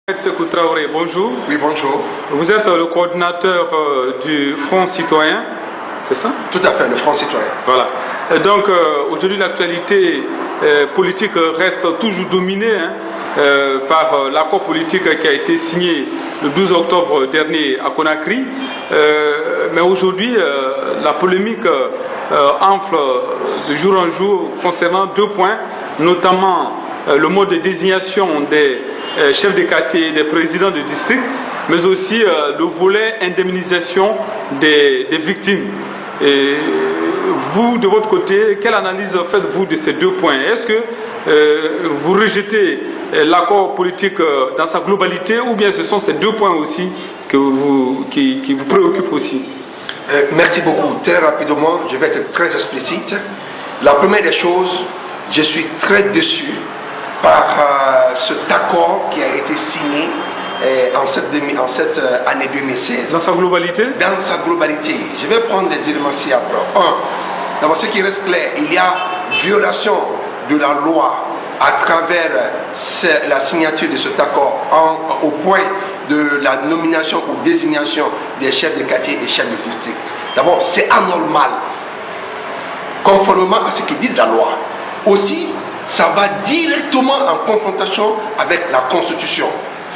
Sekou Traoré, bonjour. Oui, bonjour. Vous êtes le coordinateur du Front Citoyen, c'est ça? Tout à fait, le Front Citoyen. Voilà. Donc aujourd'hui l'actualité politique reste toujours dominée par l'accord politique qui a été signé le 12 octobre dernier à Conakry. Mais aujourd'hui la polémique enfle de jour en jour concernant deux points, notamment le mode de désignation des chefs de quartier et des présidents de district, mais aussi le volet indemnisation des victimes. Et vous, de votre côté, quelle analyse faites-vous de ces deux points? Est-ce que vous rejetez l'accord politique dans sa globalité, ou bien ce sont ces deux points aussi qui vous préoccupent aussi? Merci beaucoup. Très rapidement, je vais être très explicite. La première des choses, je suis très déçu par cet accord qui a été signé en cette année 2016. Dans sa globalité? Dans sa globalité. Je vais prendre des éléments ci-après. D'abord, ce qui reste clair, il y a violation de la loi à travers la signature de cet accord au point de la nomination ou désignation des chefs de quartier et chefs de district. D'abord, c'est anormal, conformément à ce que dit la loi. Aussi, ça va directement en confrontation avec la Constitution.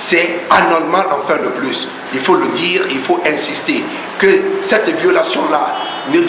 C'est anormal d'en faire de plus. Il faut le dire, il faut insister que cette violation-là ne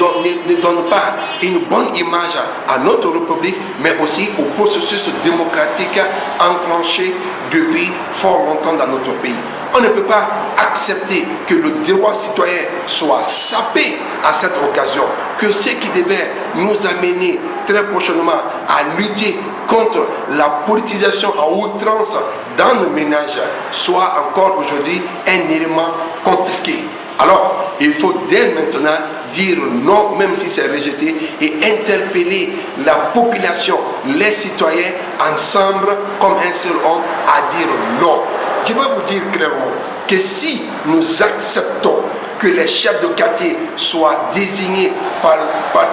donne pas une bonne image à notre République, mais aussi au processus démocratique enclenché depuis fort longtemps dans notre pays. On ne peut pas accepter que le droit citoyen soit sapé à cette occasion, que ce qui devait nous amener très prochainement à lutter contre la politisation à outrance dans nos ménages soit encore aujourd'hui un élément confisqué. Alors, il faut dès maintenant dire non, même si c'est rejeté, et interpeller la population, les citoyens, ensemble, comme un seul homme, à dire non. Je vais vous dire clairement que si nous acceptons que les chefs de quartier soient désignés par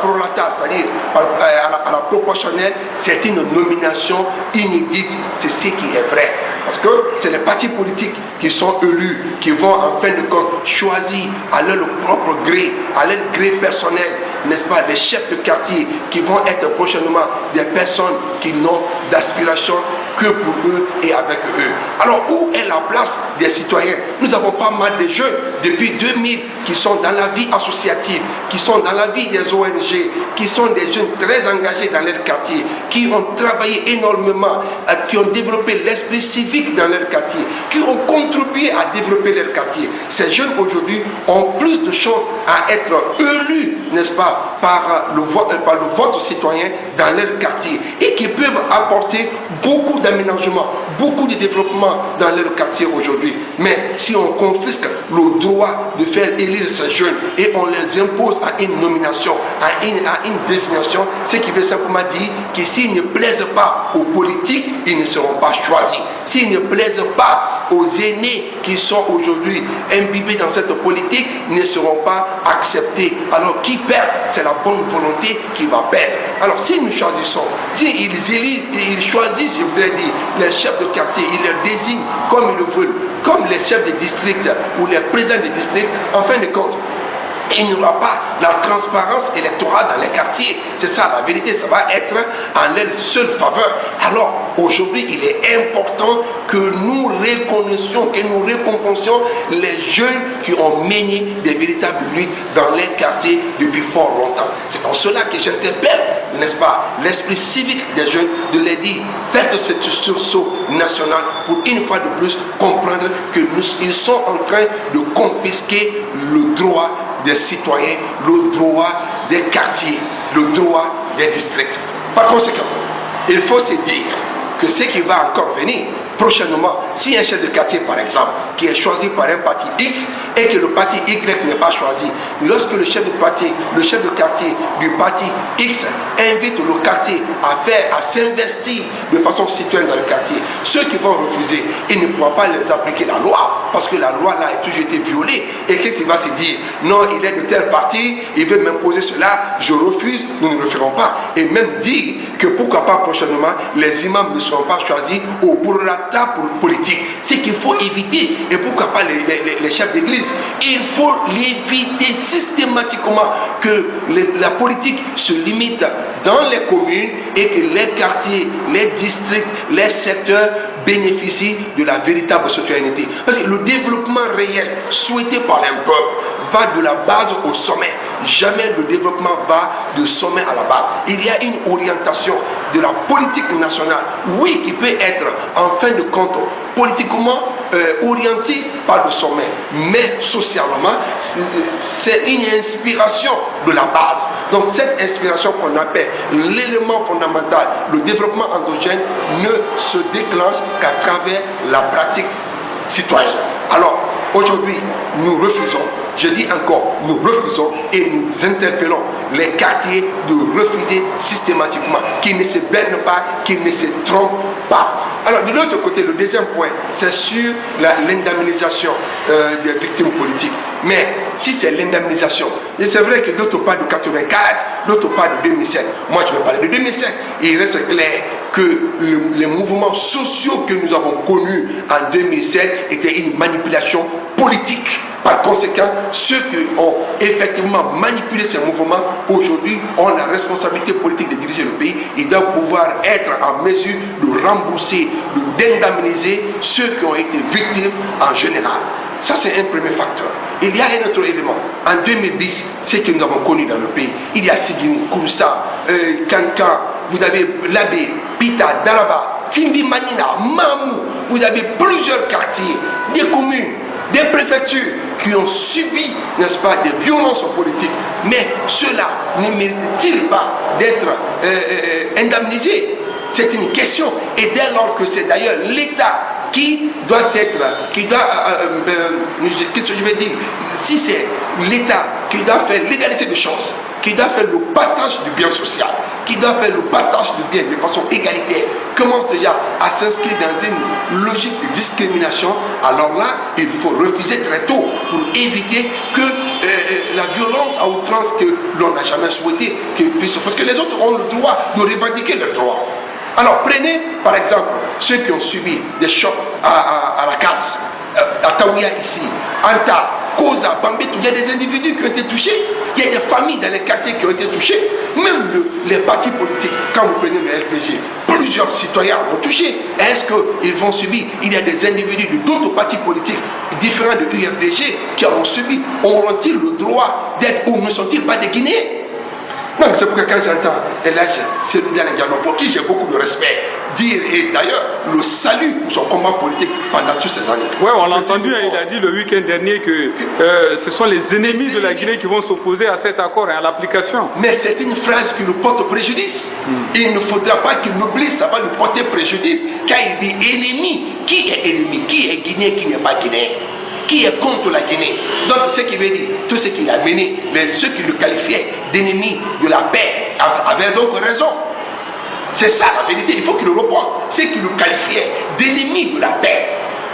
prorata, c'est-à-dire à la proportionnelle, c'est une nomination inédite, c'est ce qui est vrai. Parce que c'est les partis politiques qui sont élus, qui vont en fin de compte choisir à leur propre gré, à leur gré personnel, n'est-ce pas, les chefs de quartier qui vont être prochainement des personnes qui n'ont d'aspiration que pour eux et avec eux. Alors où est la place des citoyens? Nous avons pas mal de jeunes depuis 2000 qui sont dans la vie associative, qui sont dans la vie des ONG, qui sont des jeunes très engagés dans leur quartier, qui ont travaillé énormément, qui ont développé l'esprit civique dans leur quartier, qui ont contribué à développer leur quartier. Ces jeunes aujourd'hui ont plus de chances à être élus, n'est-ce pas, par le vote citoyen dans leur quartier, et qui peuvent apporter beaucoup d'aménagement, beaucoup de développement dans leur quartier aujourd'hui. Mais si on confisque le droit de faire élire ces jeunes et on les impose à une nomination, à une désignation, ce qui veut simplement dire que s'ils ne plaisent pas aux politiques, ils ne seront pas choisis. S'ils ne plaisent pas aux aînés qui sont aujourd'hui imbibés dans cette politique, ils ne seront pas acceptés. Alors qui perd? C'est la bonne volonté qui va perdre. Alors si nous choisissons, si ils choisissent, je voudrais dire, les chefs de quartier, ils les désignent comme ils le veulent, comme les chefs de district ou les présidents de district, en fin de compte, il n'y aura pas la transparence électorale dans les quartiers. C'est ça la vérité, ça va être en leur seule faveur. Alors aujourd'hui, il est important que nous reconnaissions, que nous récompensions les jeunes qui ont mené des véritables luttes dans les quartiers depuis fort longtemps. C'est pour cela que j'interpelle, n'est-ce pas, l'esprit civique des jeunes, de les dire, faites ce sursaut national pour une fois de plus comprendre qu'ils sont en train de confisquer le droit des citoyens, le droit des quartiers, le droit des districts. Par conséquent, il faut se dire que ce qui va encore venir prochainement, si un chef de quartier par exemple, qui est choisi par un parti X et que le parti Y n'est pas choisi, lorsque le chef de quartier du parti X invite le quartier à s'investir de façon citoyenne dans le quartier, ceux qui vont refuser, ils ne pourront pas les appliquer la loi, parce que la loi là a toujours été violée. Et qu'est-ce qu'il va se dire? Non, il est de tel parti, il veut m'imposer cela, je refuse, nous ne le ferons pas. Et même dire que pourquoi pas prochainement, les imams ne seront pas choisis au prorata politique. politique. C'est qu'il faut éviter, et pourquoi pas les chefs d'église, il faut éviter systématiquement que la politique se limite dans les communes et que les quartiers, les districts, les secteurs bénéficient de la véritable citoyenneté. Parce que le développement réel souhaité par un peuple va de la base au sommet. Jamais le développement va du sommet à la base. Il y a une orientation de la politique nationale, oui, qui peut être, en fin de compte, politiquement orientée par le sommet, mais socialement, c'est une inspiration de la base. Donc cette inspiration qu'on appelle l'élément fondamental, le développement endogène, ne se déclenche qu'à travers la pratique citoyenne. Alors, aujourd'hui, nous refusons, je dis encore, nous refusons et nous interpellons les quartiers de refuser systématiquement, qu'ils ne se baignent pas, qu'ils ne se trompent pas. Alors, de l'autre côté, le deuxième point, c'est sur l'indemnisation des victimes politiques. Mais si c'est l'indemnisation, et c'est vrai que d'autres parlent de 84, d'autres parlent de 2007. Moi, je vais parler de 2007. Et il reste clair que les mouvements sociaux que nous avons connus en 2007 étaient une manipulation politique. Par conséquent, ceux qui ont effectivement manipulé ces mouvements, aujourd'hui, ont la responsabilité politique de diriger le pays. Ils doivent pouvoir être en mesure de rembourser, d'indemniser ceux qui ont été victimes en général. Ça, c'est un premier facteur. Il y a un autre élément. En 2010, ce que nous avons connu dans le pays, il y a Sigini, Kouroussa, Kankan, vous avez Labé, Pita, Daraba, Timbi, Manina, Mamou, vous avez plusieurs quartiers, des communes, des préfectures qui ont subi, n'est-ce pas, des violences politiques. Mais cela ne mérite-t-il pas d'être indemnisé? C'est une question. Et dès lors que c'est d'ailleurs l'État qui doit être, qu'est-ce que je vais dire, si c'est l'État qui doit faire l'égalité des chances, qui doit faire le partage du bien social, qui doit faire le partage du bien de façon égalitaire, commence déjà à s'inscrire dans une logique de discrimination, alors là, il faut refuser très tôt pour éviter que la violence à outrance que l'on n'a jamais souhaité puisse, parce que les autres ont le droit de revendiquer leurs droits. Alors prenez par exemple ceux qui ont subi des chocs à la casse, à Taouia ici, Anta, Koza, Bambé, il y a des individus qui ont été touchés, il y a des familles dans les quartiers qui ont été touchées, même les partis politiques, quand vous prenez le RPG, plusieurs citoyens ont touché. Est-ce qu'ils vont subir? Il y a des individus d'autres partis politiques différents de l'UFDG qui ont subi. Auront-ils le droit d'être ou ne sont-ils pas des Guinéens? Donc c'est pourquoi quand j'entends Elhadj Cellou Dalein Diallo, pour qui j'ai beaucoup de respect, dire, et d'ailleurs le salut pour son combat politique pendant toutes ces années. Oui, on l'a entendu, il a dit le week-end dernier que ce sont les ennemis de la Guinée qui vont s'opposer à cet accord et à l'application. Mais c'est une phrase qui nous porte préjudice. Il ne faudra pas qu'il oublie, ça va nous porter préjudice, car il dit ennemi. Qui est ennemi? Qui est Guinéen, qui n'est pas Guinéen? Qui est contre la Guinée? Donc ce qui veut dire, tout ce qu'il a mené, mais ceux qui le qualifiaient d'ennemi de la paix avaient donc raison. C'est ça la vérité, il faut qu'il le reprenne. Ceux qui le qualifiaient d'ennemi de la paix,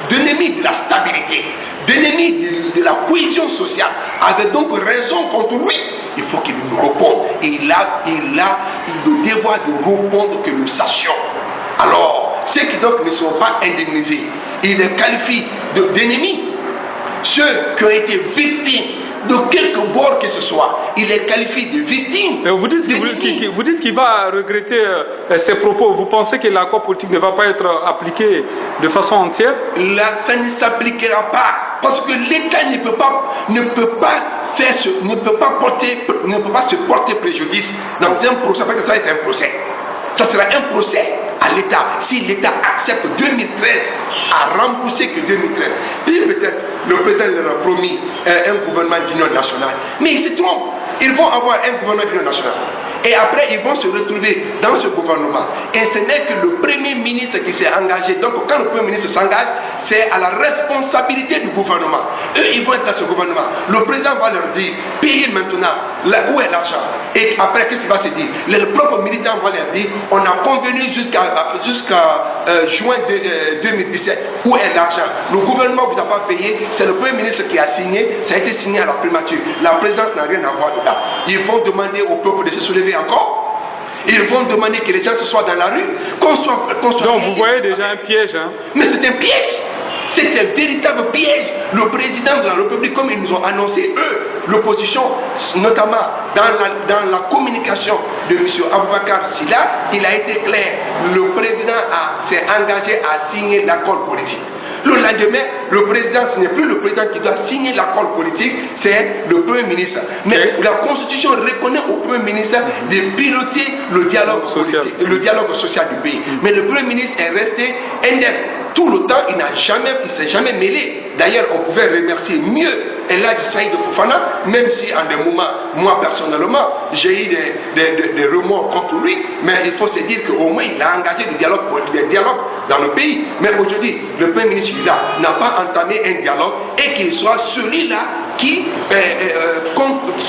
d'ennemi de la stabilité, d'ennemi de la cohésion sociale, avaient donc raison contre lui. Il faut qu'il nous réponde. Et il a le devoir de répondre, que nous sachions. Alors, ceux qui donc ne sont pas indemnisés, il les qualifie d'ennemis. Ceux qui ont été victimes de quelque bord que ce soit, il les qualifie de victimes. Vous dites qu'il va regretter ses propos. Vous pensez que l'accord politique ne va pas être appliqué de façon entière? Ça ne s'appliquera pas. Parce que l'État ne peut pas se porter préjudice dans un procès, parce que ça va être un procès. Ça sera un procès à l'État. Si l'État accepte 2013 à rembourser que 2013, puis peut-être le président leur a promis un gouvernement d'union nationale. Mais ils se trompent. Ils vont avoir un gouvernement d'union nationale. Et après, ils vont se retrouver dans ce gouvernement. Et ce n'est que le Premier ministre qui s'est engagé. Donc, quand le Premier ministre s'engage, c'est à la responsabilité du gouvernement. Eux, ils vont être dans ce gouvernement. Le président va leur dire, payez maintenant, où est l'argent? Et après, qu'est-ce qu'il va se dire? Le propre militant va leur dire, on a convenu jusqu'à juin 2017. Où est l'argent? Le gouvernement ne vous a pas payé, c'est le Premier ministre qui a signé, ça a été signé à la primature. La présidence n'a rien à voir dedans. Ils vont demander au peuple de se soulever encore. Ils vont demander que les gens se soient dans la rue, qu'on soit Donc vous voyez déjà un piège. Hein? Mais c'est un piège. C'est un véritable piège. Le président de la République, comme ils nous ont annoncé, eux, l'opposition, notamment dans la communication de M. Aboubakar Silla, il a été clair. Le président s'est engagé à signer l'accord politique. Le lendemain, le président, ce n'est plus le président qui doit signer l'accord politique, c'est le Premier ministre. Mais la Constitution reconnaît au Premier ministre de piloter le dialogue politique, le dialogue social du pays. Mais le Premier ministre est resté indemne. Tout le temps, il ne s'est jamais mêlé. D'ailleurs, on pouvait remercier mieux Elhadji Saïd Fofana, même si en des moments, moi personnellement, j'ai eu des remords contre lui, mais il faut se dire qu'au moins il a engagé des dialogues dans le pays. Mais aujourd'hui, le Premier ministre n'a pas entamé un dialogue et qu'il soit celui-là qui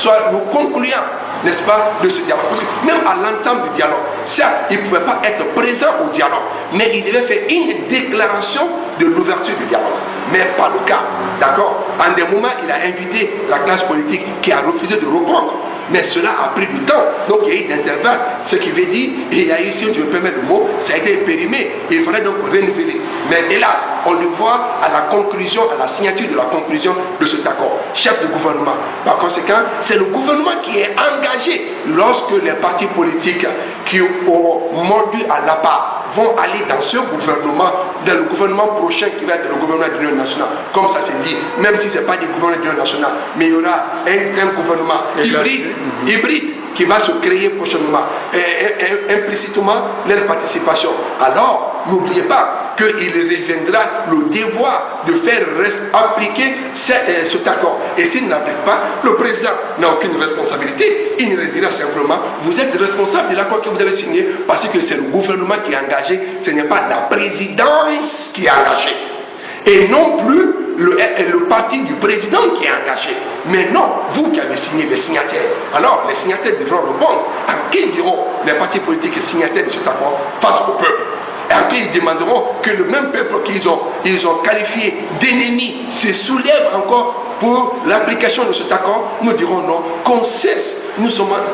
soit le concluant, n'est-ce pas, de ce dialogue. Parce que même à l'entame du dialogue, certes, il ne pouvait pas être présent au dialogue, mais il devait faire une déclaration de l'ouverture du dialogue. Mais pas le cas, d'accord. En des moments, il a invité la classe politique qui a refusé de répondre. Mais cela a pris du temps. Donc il y a eu des intervalles. Ce qui veut dire, et il y a eu, si je me permets le mot, ça a été périmé. Il faudrait donc renouveler. Mais hélas, on le voit à la conclusion, à la signature de la conclusion de cet accord. Chef de gouvernement. Par conséquent, c'est le gouvernement qui est engagé lorsque les partis politiques qui auront mordu à l'appât vont aller dans ce gouvernement, dans le gouvernement prochain qui va être le gouvernement de l'Union nationale. Comme ça s'est dit, même si ce n'est pas du gouvernement de l'Union nationale, mais il y aura un gouvernement hybride qui va se créer prochainement, implicitement leur participation. Alors, n'oubliez pas qu'il reviendra le devoir de faire appliquer cet accord. Et s'il n'applique pas, le président n'a aucune responsabilité. Il ne dira simplement, vous êtes responsable de l'accord que vous avez signé parce que c'est le gouvernement qui est engagé, ce n'est pas la présidence qui est engagée. Et non plus le parti du président qui est engagé. Mais non, vous qui avez signé, les signataires. Alors, les signataires devront répondre. En qui diront les partis politiques signataires de cet accord face au peuple? Et après, ils demanderont que le même peuple qu'ils ont qualifié d'ennemi se soulève encore pour l'application de cet accord. Nous dirons non, qu'on cesse.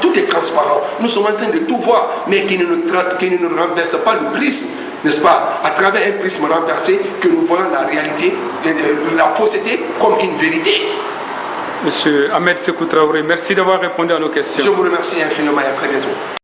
Tout est transparent. Nous sommes en train de tout voir, mais qui ne nous renverse pas le prisme, n'est-ce pas, à travers un prisme renversé, que nous voyons la réalité, la fausseté comme une vérité. Monsieur Ahmed Sékou Traoré, merci d'avoir répondu à nos questions. Je vous remercie infiniment et à très bientôt.